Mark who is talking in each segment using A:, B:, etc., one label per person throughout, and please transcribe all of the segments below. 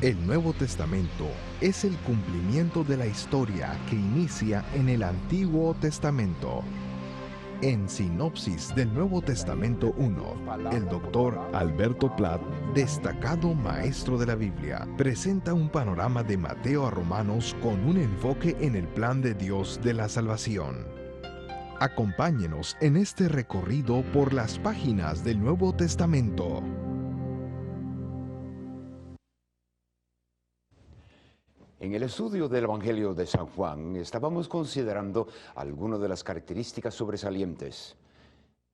A: El Nuevo Testamento es el cumplimiento de la historia que inicia en el Antiguo Testamento. En Sinopsis del Nuevo Testamento 1, el doctor Alberto Platt, destacado maestro de la Biblia, presenta un panorama de Mateo a Romanos con un enfoque en el plan de Dios de la salvación. Acompáñenos en este recorrido por las páginas del Nuevo Testamento.
B: En el estudio del Evangelio de San Juan estábamos considerando algunas de las características sobresalientes,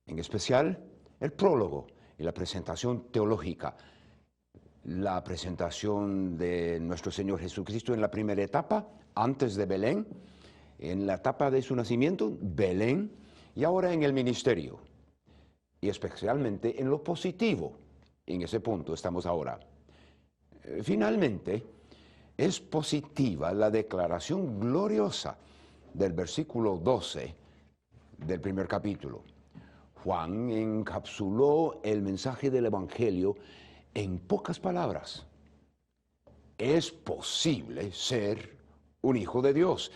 B: en especial el prólogo y la presentación teológica, la presentación de nuestro Señor Jesucristo en la primera etapa, antes de Belén, en la etapa de su nacimiento, Belén, y ahora en el ministerio, y especialmente en lo positivo. En ese punto estamos ahora. Finalmente, es positiva la declaración gloriosa del versículo 12 del primer capítulo. Juan encapsuló el mensaje del Evangelio en pocas palabras. Es posible ser un hijo de Dios.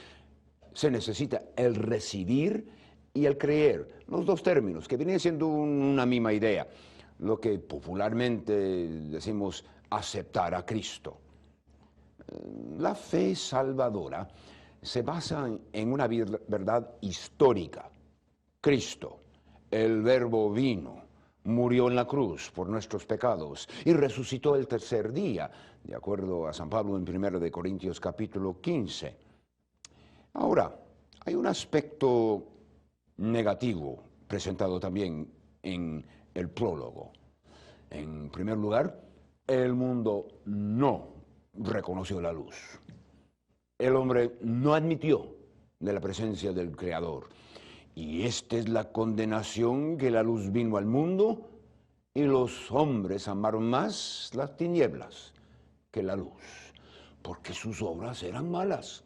B: Se necesita el recibir y el creer, los dos términos que vienen siendo una misma idea, lo que popularmente decimos aceptar a Cristo. La fe salvadora se basa en una verdad histórica. Cristo, el Verbo vino, murió en la cruz por nuestros pecados y resucitó el tercer día, de acuerdo a San Pablo en 1 Corintios capítulo 15. Ahora, hay un aspecto negativo presentado también en el prólogo. En primer lugar, el mundo no reconoció la luz. El hombre no admitió de la presencia del Creador. Y esta es la condenación, que la luz vino al mundo y los hombres amaron más las tinieblas que la luz, porque sus obras eran malas.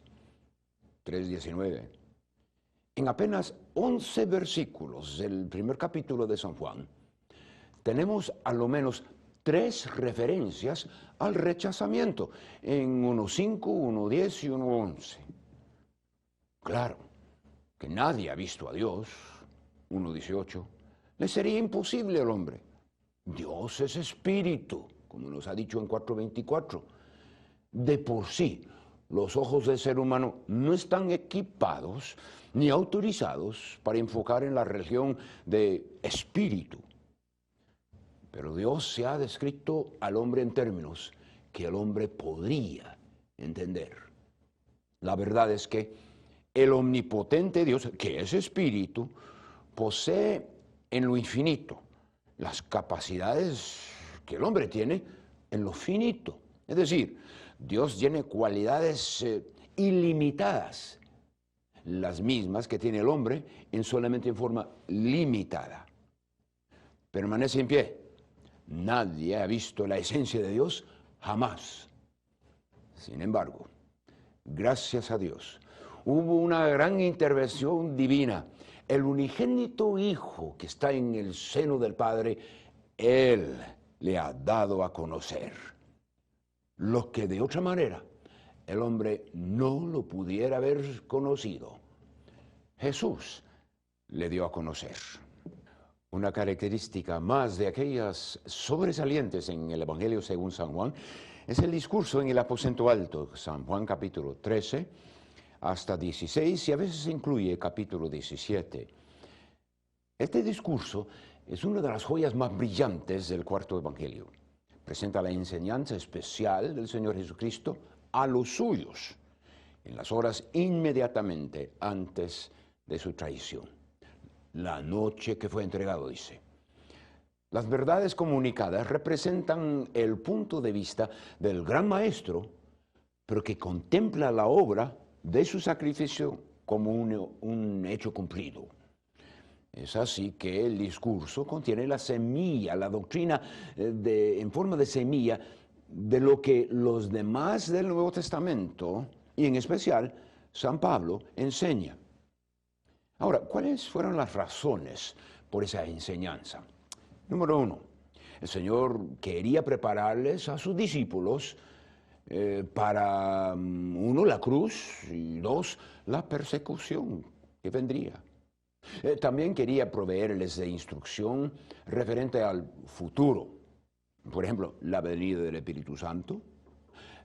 B: 3:19. En apenas 11 versículos del primer capítulo de San Juan, tenemos a lo menos 3 referencias al rechazamiento, en 1:5, 1:10 y 1:11. Claro, que nadie ha visto a Dios, 1:18, le sería imposible al hombre. Dios es espíritu, como nos ha dicho en 4:24. De por sí, los ojos del ser humano no están equipados ni autorizados para enfocar en la religión de espíritu. Pero Dios se ha descrito al hombre en términos que el hombre podría entender. La verdad es que el omnipotente Dios, que es espíritu, posee en lo infinito las capacidades que el hombre tiene en lo finito. Es decir, Dios tiene cualidades ilimitadas, las mismas que tiene el hombre, solamente en forma limitada. Permanece en pie. Nadie ha visto la esencia de Dios jamás. Sin embargo, gracias a Dios, hubo una gran intervención divina. El unigénito Hijo que está en el seno del Padre, Él le ha dado a conocer lo que de otra manera el hombre no lo pudiera haber conocido. Jesús le dio a conocer. Una característica más de aquellas sobresalientes en el Evangelio según San Juan es el discurso en el aposento alto, San Juan capítulo 13 hasta 16 y a veces incluye capítulo 17. Este discurso es una de las joyas más brillantes del cuarto Evangelio. Presenta la enseñanza especial del Señor Jesucristo a los suyos en las horas inmediatamente antes de su traición. La noche que fue entregado, dice. Las verdades comunicadas representan el punto de vista del gran maestro, pero que contempla la obra de su sacrificio como un hecho cumplido. Es así que el discurso contiene la semilla, la doctrina en forma de semilla de lo que los demás del Nuevo Testamento, y en especial San Pablo, enseña. Ahora, ¿cuáles fueron las razones por esa enseñanza? Número 1, el Señor quería prepararles a sus discípulos Para uno, la cruz, y dos, la persecución que vendría. También quería proveerles de instrucción referente al futuro. Por ejemplo, la venida del Espíritu Santo,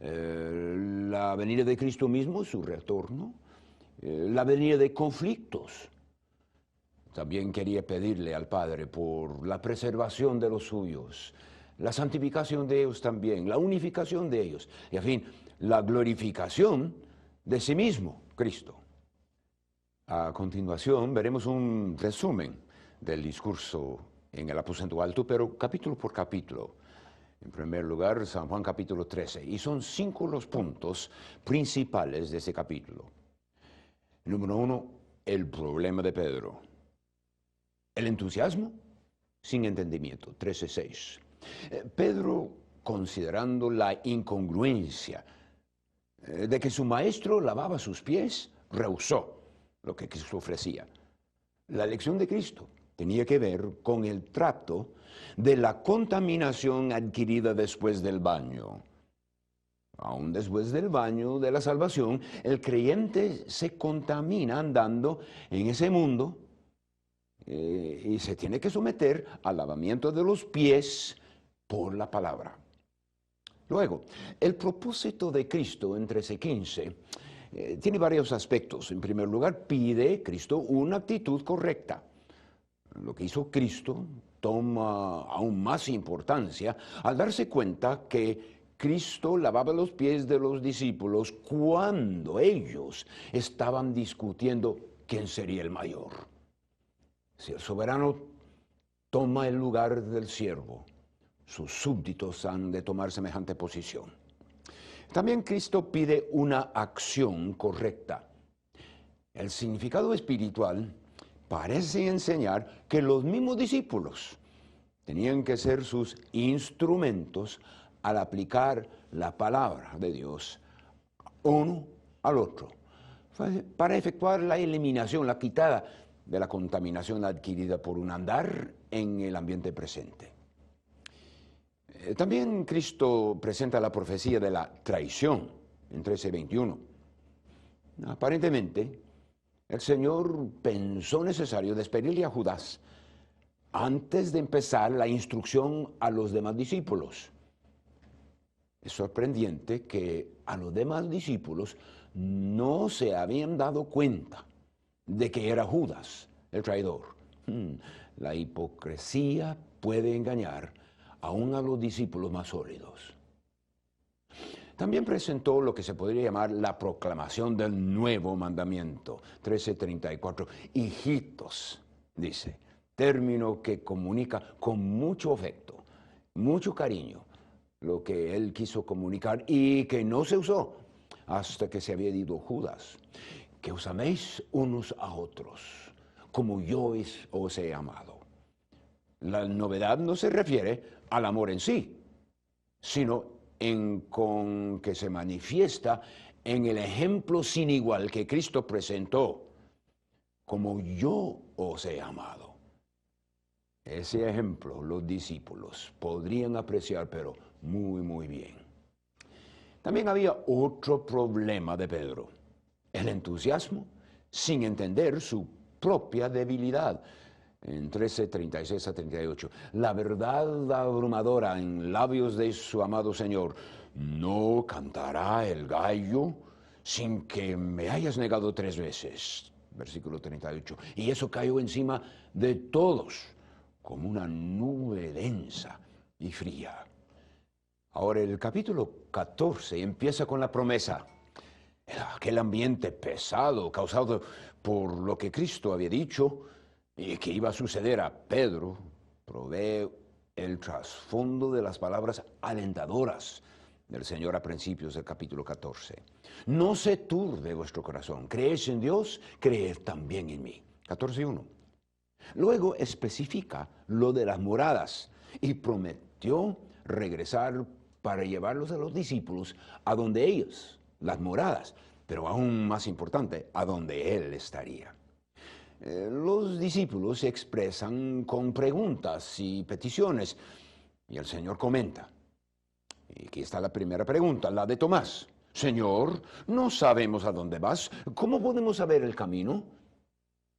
B: la venida de Cristo mismo, su retorno, la venida de conflictos. También quería pedirle al Padre por la preservación de los suyos, la santificación de ellos también, la unificación de ellos y, en fin, la glorificación de sí mismo, Cristo. A continuación veremos un resumen del discurso en el aposento alto, pero capítulo por capítulo. En primer lugar, San Juan capítulo 13, y son 5 los puntos principales de ese capítulo. Número 1, el problema de Pedro. El entusiasmo sin entendimiento, 13:6. Pedro, considerando la incongruencia de que su maestro lavaba sus pies, rehusó lo que Cristo ofrecía. La lección de Cristo tenía que ver con el trato de la contaminación adquirida después del baño. Aún después del baño de la salvación, el creyente se contamina andando en ese mundo y se tiene que someter al lavamiento de los pies por la palabra. Luego, el propósito de Cristo en 13:15 tiene varios aspectos. En primer lugar, pide Cristo una actitud correcta. Lo que hizo Cristo toma aún más importancia al darse cuenta que Cristo lavaba los pies de los discípulos cuando ellos estaban discutiendo quién sería el mayor. Si el soberano toma el lugar del siervo, sus súbditos han de tomar semejante posición. También Cristo pide una acción correcta. El significado espiritual parece enseñar que los mismos discípulos tenían que ser sus instrumentos al aplicar la palabra de Dios uno al otro, para efectuar la eliminación, la quitada de la contaminación adquirida por un andar en el ambiente presente. También Cristo presenta la profecía de la traición en 13:21. Aparentemente, el Señor pensó necesario despedirle a Judas antes de empezar la instrucción a los demás discípulos. Es sorprendente que a los demás discípulos no se habían dado cuenta de que era Judas el traidor. La hipocresía puede engañar aún a los discípulos más sólidos. También presentó lo que se podría llamar la proclamación del nuevo mandamiento, 13:34. Hijitos, dice, término que comunica con mucho afecto, mucho cariño, lo que él quiso comunicar y que no se usó hasta que se había ido Judas. Que os améis unos a otros, como yo os he amado. La novedad no se refiere al amor en sí, sino con que se manifiesta en el ejemplo sin igual que Cristo presentó, como yo os he amado. Ese ejemplo los discípulos podrían apreciar, pero muy, muy bien. También había otro problema de Pedro, el entusiasmo sin entender su propia debilidad. En 13:36-38, la verdad abrumadora en labios de su amado Señor: no cantará el gallo sin que me hayas negado 3 veces. Versículo 38. Y eso cayó encima de todos como una nube densa y fría. Ahora el capítulo 14 empieza con la promesa. Aquel ambiente pesado causado por lo que Cristo había dicho y que iba a suceder a Pedro, provee el trasfondo de las palabras alentadoras del Señor a principios del capítulo 14. No se turbe vuestro corazón. ¿Creéis en Dios? Creed también en mí. 14:1. Luego especifica lo de las moradas y prometió regresar para llevarlos a los discípulos a donde ellos, las moradas, pero aún más importante, a donde Él estaría. Los discípulos se expresan con preguntas y peticiones, y el Señor comenta: Y aquí está la primera pregunta, la de Tomás. Señor, no sabemos a dónde vas. ¿Cómo podemos saber el camino?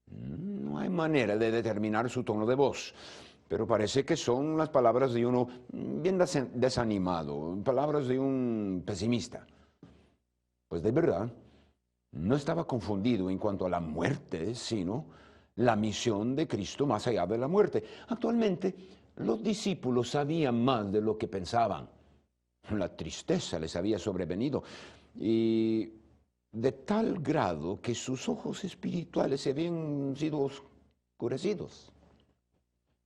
B: No hay manera de determinar su tono de voz, pero parece que son las palabras de uno bien desanimado, palabras de un pesimista. Pues de verdad, no estaba confundido en cuanto a la muerte, sino la misión de Cristo más allá de la muerte. Actualmente, los discípulos sabían más de lo que pensaban. La tristeza les había sobrevenido y de tal grado que sus ojos espirituales se habían sido oscurecidos.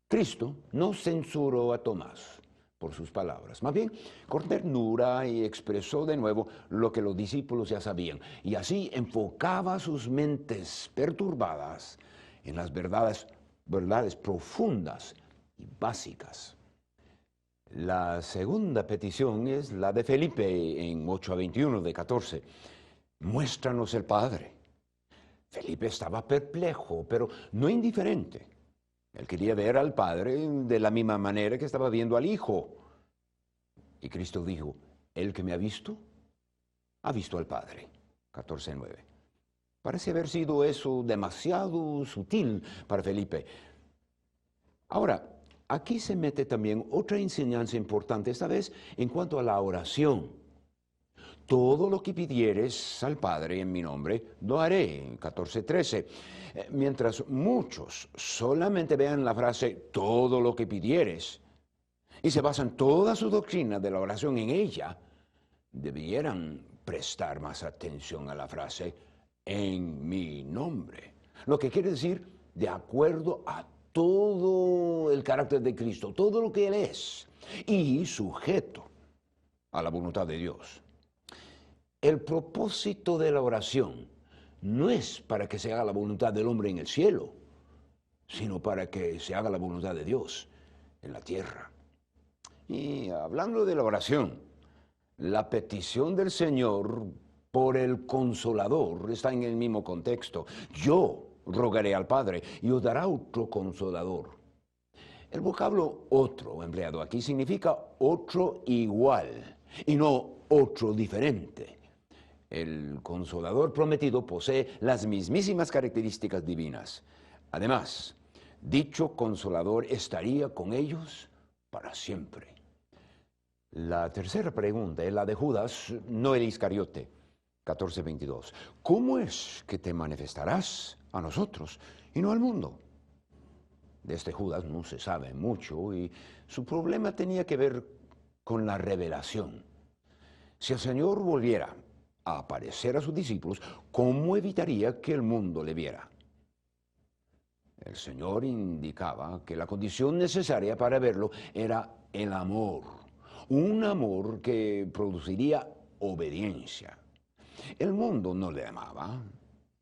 B: Cristo no censuró a Tomás por sus palabras, más bien con ternura y expresó de nuevo lo que los discípulos ya sabían, y así enfocaba sus mentes perturbadas en las verdades profundas y básicas. La segunda petición es la de Felipe en 8:21 de 14. Muéstranos el Padre. Felipe estaba perplejo, pero no indiferente. Él quería ver al Padre de la misma manera que estaba viendo al Hijo. Y Cristo dijo, el que me ha visto al Padre. 14:9. Parece haber sido eso demasiado sutil para Felipe. Ahora, aquí se mete también otra enseñanza importante, esta vez en cuanto a la oración. Todo lo que pidieres al Padre en mi nombre, lo haré, 14:13. Mientras muchos solamente vean la frase, todo lo que pidieres, y se basan toda su doctrina de la oración en ella, debieran prestar más atención a la frase, en mi nombre. Lo que quiere decir, de acuerdo a todo el carácter de Cristo, todo lo que Él es, y sujeto a la voluntad de Dios. El propósito de la oración no es para que se haga la voluntad del hombre en el cielo, sino para que se haga la voluntad de Dios en la tierra. Y hablando de la oración, la petición del Señor por el Consolador está en el mismo contexto. Yo rogaré al Padre y os dará otro Consolador. El vocablo otro empleado aquí significa otro igual y no otro diferente. El Consolador prometido posee las mismísimas características divinas. Además, dicho Consolador estaría con ellos para siempre. La tercera pregunta es la de Judas, no el Iscariote, 14:22. ¿Cómo es que te manifestarás a nosotros y no al mundo? De este Judas no se sabe mucho y su problema tenía que ver con la revelación. Si el Señor volviera a aparecer a sus discípulos, ¿cómo evitaría que el mundo le viera? El Señor indicaba que la condición necesaria para verlo era el amor, un amor que produciría obediencia. El mundo no le amaba,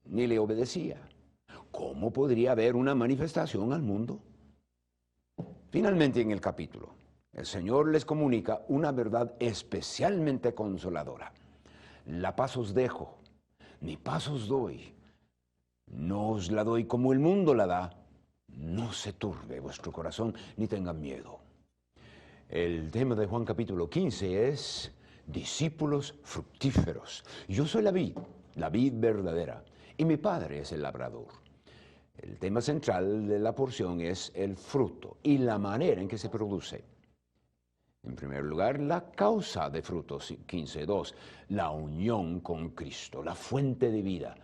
B: ni le obedecía. ¿Cómo podría haber una manifestación al mundo? Finalmente, en el capítulo, el Señor les comunica una verdad especialmente consoladora. La paz os dejo, mi paz os doy. No os la doy como el mundo la da. No se turbe vuestro corazón, ni tengan miedo. El tema de Juan capítulo 15 es discípulos fructíferos. Yo soy la vid verdadera, y mi Padre es el labrador. El tema central de la porción es el fruto y la manera en que se produce. En primer lugar, la causa de frutos, 15:2, la unión con Cristo, la fuente de vida.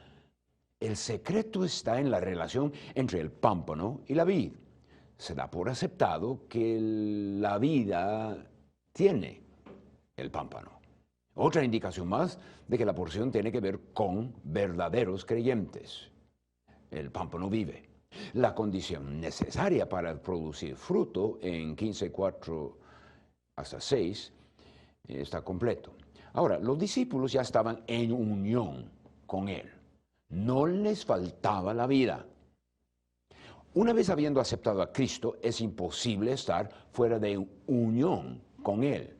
B: El secreto está en la relación entre el pámpano y la vid. Se da por aceptado que la vida tiene el pámpano. Otra indicación más de que la porción tiene que ver con verdaderos creyentes. El pámpano vive. La condición necesaria para producir fruto en 15:4 hasta 6 está completo. Ahora, los discípulos ya estaban en unión con Él. No les faltaba la vida. Una vez habiendo aceptado a Cristo, es imposible estar fuera de unión con Él.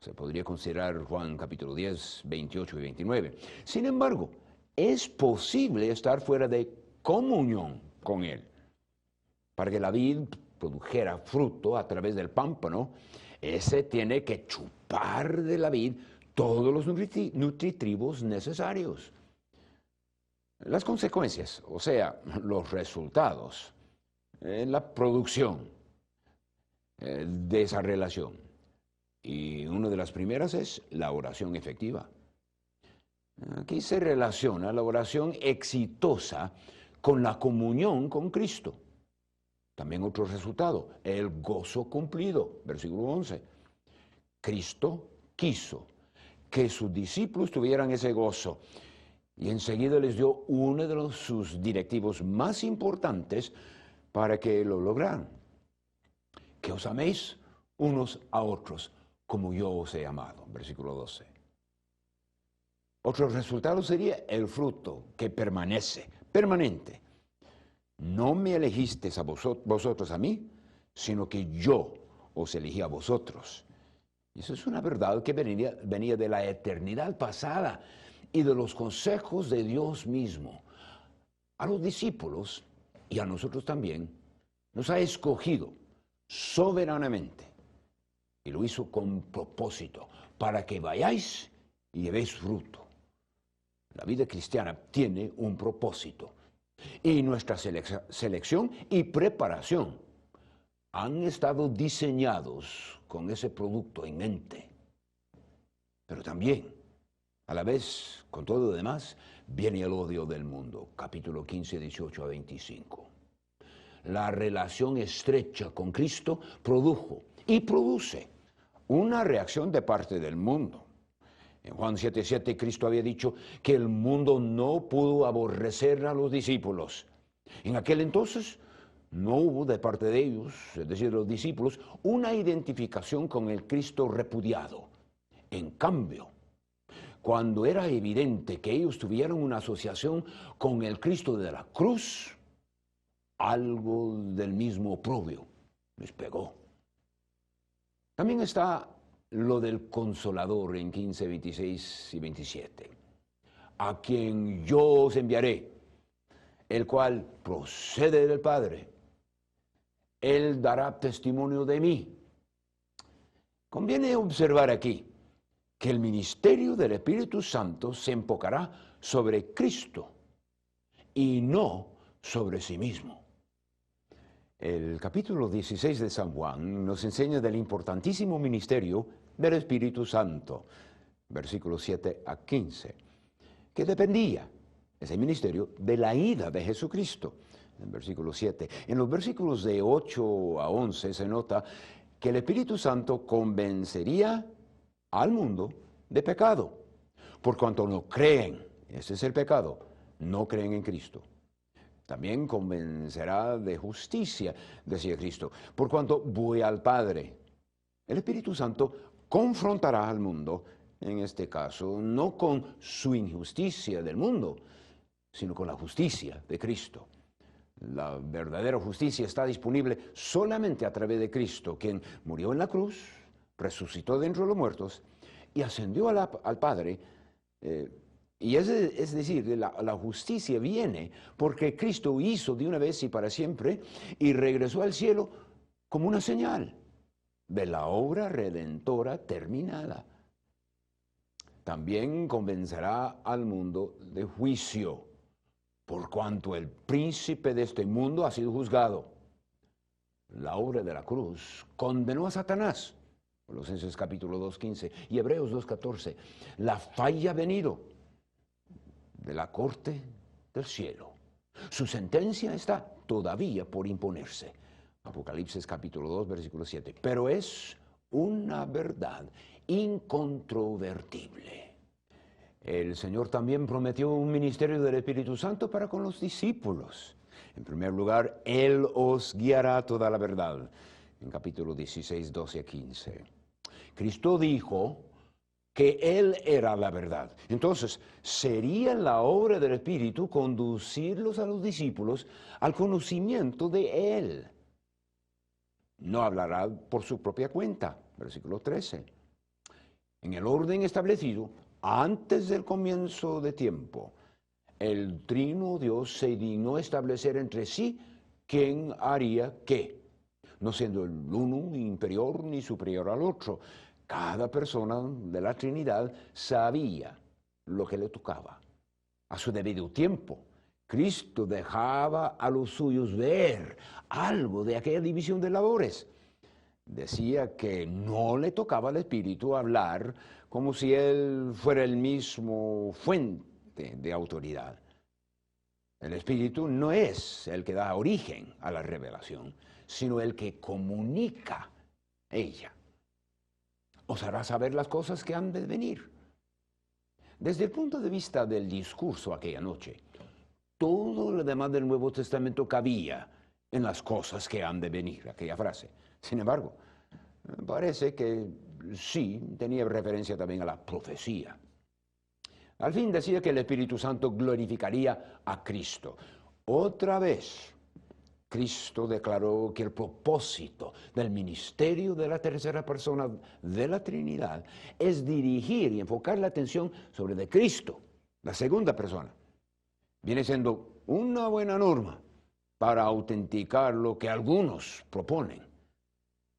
B: Se podría considerar Juan capítulo 10, 28 y 29. Sin embargo, es posible estar fuera de comunión con Él. Para que la vid produjera fruto a través del pámpano, ese tiene que chupar chupar de la vid todos los nutritivos necesarios. Las consecuencias, o sea, los resultados, la producción de esa relación. Y una de las primeras es la oración efectiva. Aquí se relaciona la oración exitosa con la comunión con Cristo. También otro resultado, el gozo cumplido, versículo 11. Cristo quiso que sus discípulos tuvieran ese gozo y enseguida les dio uno de sus directivos más importantes para que lo lograran. Que os améis unos a otros como yo os he amado, versículo 12. Otro resultado sería el fruto que permanece, permanente. No me elegisteis a vosotros a mí, sino que yo os elegí a vosotros. Y eso es una verdad que venía de la eternidad pasada y de los consejos de Dios mismo. A los discípulos y a nosotros también nos ha escogido soberanamente y lo hizo con propósito para que vayáis y llevéis fruto. La vida cristiana tiene un propósito y nuestra selección y preparación han estado diseñados con ese producto en mente. Pero también, a la vez, con todo lo demás, viene el odio del mundo. Capítulo 15, 18 a 25. La relación estrecha con Cristo produjo y produce una reacción de parte del mundo. En Juan 7:7 Cristo había dicho que el mundo no pudo aborrecer a los discípulos. En aquel entonces no hubo de parte de ellos, es decir, los discípulos, una identificación con el Cristo repudiado. En cambio, cuando era evidente que ellos tuvieron una asociación con el Cristo de la cruz, algo del mismo oprobio les pegó. También está lo del Consolador en 15, 26 y 27. A quien yo os enviaré, el cual procede del Padre. Él dará testimonio de mí. Conviene observar aquí que el ministerio del Espíritu Santo se enfocará sobre Cristo y no sobre sí mismo. El capítulo 16 de San Juan nos enseña del importantísimo ministerio del Espíritu Santo, versículos 7 a 15, que dependía, ese ministerio, de la ida de Jesucristo, en versículo 7. En los versículos de 8 a 11 se nota que el Espíritu Santo convencería al mundo de pecado, por cuanto no creen, ese es el pecado, no creen en Cristo. También convencerá de justicia, decía Cristo, por cuanto voy al Padre. El Espíritu Santo confrontará al mundo, en este caso, no con su injusticia del mundo, sino con la justicia de Cristo. La verdadera justicia está disponible solamente a través de Cristo, quien murió en la cruz, resucitó de entre los muertos y ascendió al Padre. Y es decir, la justicia viene porque Cristo hizo de una vez y para siempre y regresó al cielo como una señal de la obra redentora terminada. También convencerá al mundo de juicio, por cuanto el príncipe de este mundo ha sido juzgado. La obra de la cruz condenó a Satanás, Colosenses capítulo 2:15 y Hebreos 2:14. La falla ha venido de la corte del cielo. Su sentencia está todavía por imponerse. Apocalipsis capítulo 2, versículo 7. Pero es una verdad incontrovertible. El Señor también prometió un ministerio del Espíritu Santo para con los discípulos. En primer lugar, Él os guiará a toda la verdad. En capítulo 16, 12 a 15. Cristo dijo que Él era la verdad. Entonces, sería la obra del Espíritu conducirlos a los discípulos al conocimiento de Él. No hablará por su propia cuenta, versículo 13. En el orden establecido, antes del comienzo de tiempo, el Trino Dios se dignó establecer entre sí quién haría qué, no siendo el uno inferior ni superior al otro, Cada persona de la Trinidad sabía lo que le tocaba. A su debido tiempo, Cristo dejaba a los suyos ver algo de aquella división de labores. Decía que no le tocaba al Espíritu hablar como si Él fuera el mismo fuente de autoridad. El Espíritu no es el que da origen a la revelación, sino el que comunica ella. Os hará saber las cosas que han de venir. Desde el punto de vista del discurso aquella noche, todo lo demás del Nuevo Testamento cabía en las cosas que han de venir, aquella frase. Sin embargo, parece que sí tenía referencia también a la profecía. Al fin decía que el Espíritu Santo glorificaría a Cristo. Otra vez, Cristo declaró que el propósito del ministerio de la tercera persona de la Trinidad es dirigir y enfocar la atención sobre de Cristo, la segunda persona. Viene siendo una buena norma para autenticar lo que algunos proponen,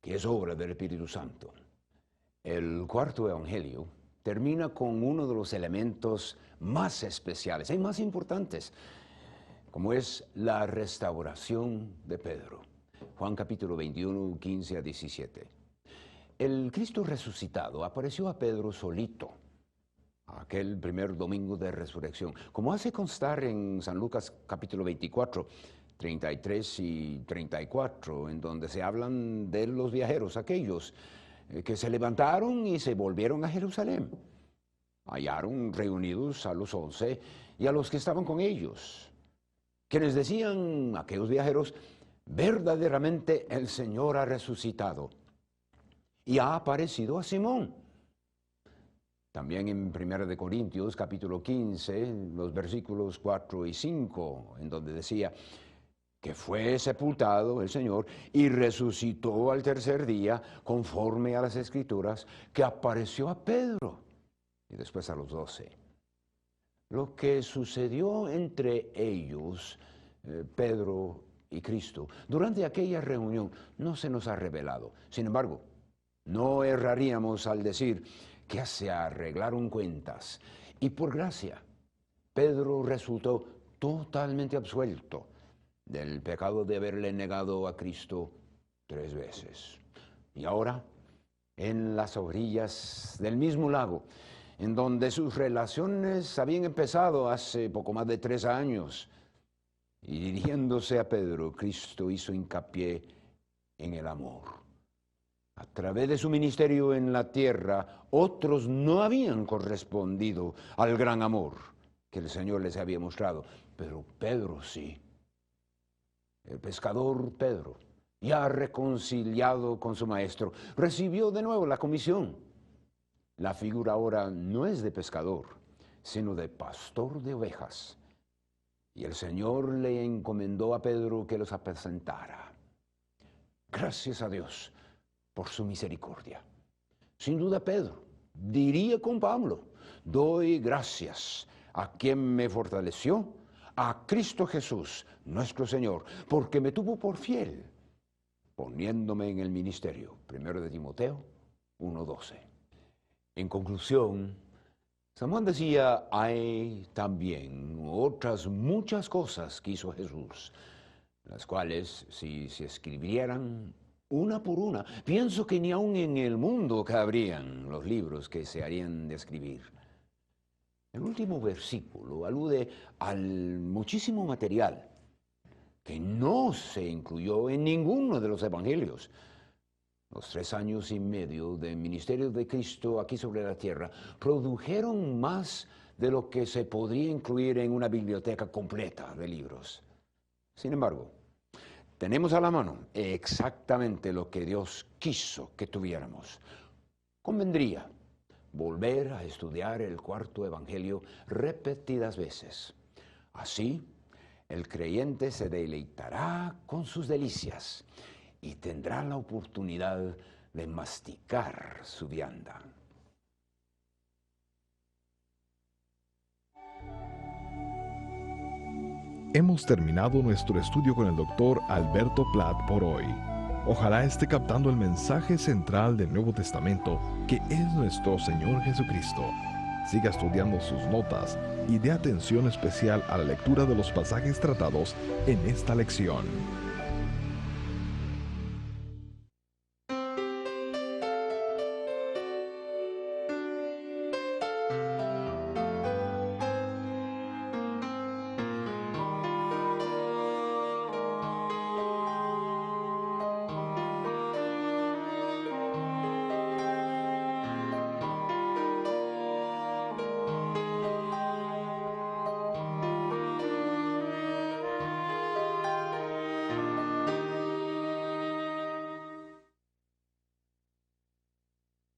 B: que es obra del Espíritu Santo. El cuarto evangelio termina con uno de los elementos más especiales y más importantes, como es la restauración de Pedro. Juan capítulo 21, 15 a 17. El Cristo resucitado apareció a Pedro solito, aquel primer domingo de resurrección, como hace constar en San Lucas capítulo 24, 33 y 34, en donde se hablan de los viajeros, aquellos que se levantaron y se volvieron a Jerusalén. Hallaron reunidos a los 11 y a los que estaban con ellos, quienes decían, aquellos viajeros, verdaderamente el Señor ha resucitado y ha aparecido a Simón. También en 1 Corintios capítulo 15, los versículos 4 y 5, en donde decía que fue sepultado el Señor y resucitó al tercer día, conforme a las Escrituras, que apareció a Pedro y después a los 12. Lo que sucedió entre ellos, Pedro y Cristo, durante aquella reunión no se nos ha revelado. Sin embargo, no erraríamos al decir que se arreglaron cuentas y por gracia Pedro resultó totalmente absuelto del pecado de haberle negado a Cristo 3 veces. Y ahora, en las orillas del mismo lago, en donde sus relaciones habían empezado hace poco más de 3 años, y dirigiéndose a Pedro, Cristo hizo hincapié en el amor. A través de su ministerio en la tierra, otros no habían correspondido al gran amor que el Señor les había mostrado, pero Pedro sí. El pescador Pedro, ya reconciliado con su maestro, recibió de nuevo la comisión. La figura ahora no es de pescador, sino de pastor de ovejas. Y el Señor le encomendó a Pedro que los apacentara. Gracias a Dios por su misericordia. Sin duda Pedro diría con Pablo, doy gracias a quien me fortaleció, a Cristo Jesús, nuestro Señor, porque me tuvo por fiel, poniéndome en el ministerio. 1 de Timoteo 1:12. En conclusión, San Juan decía, hay también otras muchas cosas que hizo Jesús, las cuales, si se escribieran una por una, pienso que ni aun en el mundo cabrían los libros que se harían de escribir. El último versículo alude al muchísimo material que no se incluyó en ninguno de los evangelios. Los 3 años y medio de ministerio de Cristo aquí sobre la tierra produjeron más de lo que se podría incluir en una biblioteca completa de libros. Sin embargo, tenemos a la mano exactamente lo que Dios quiso que tuviéramos. Convendría volver a estudiar el cuarto evangelio repetidas veces. Así, el creyente se deleitará con sus delicias y tendrá la oportunidad de masticar su vianda.
A: Hemos terminado nuestro estudio con el Dr. Alberto Platt por hoy. Ojalá esté captando el mensaje central del Nuevo Testamento, que es nuestro Señor Jesucristo. Siga estudiando sus notas y dé atención especial a la lectura de los pasajes tratados en esta lección.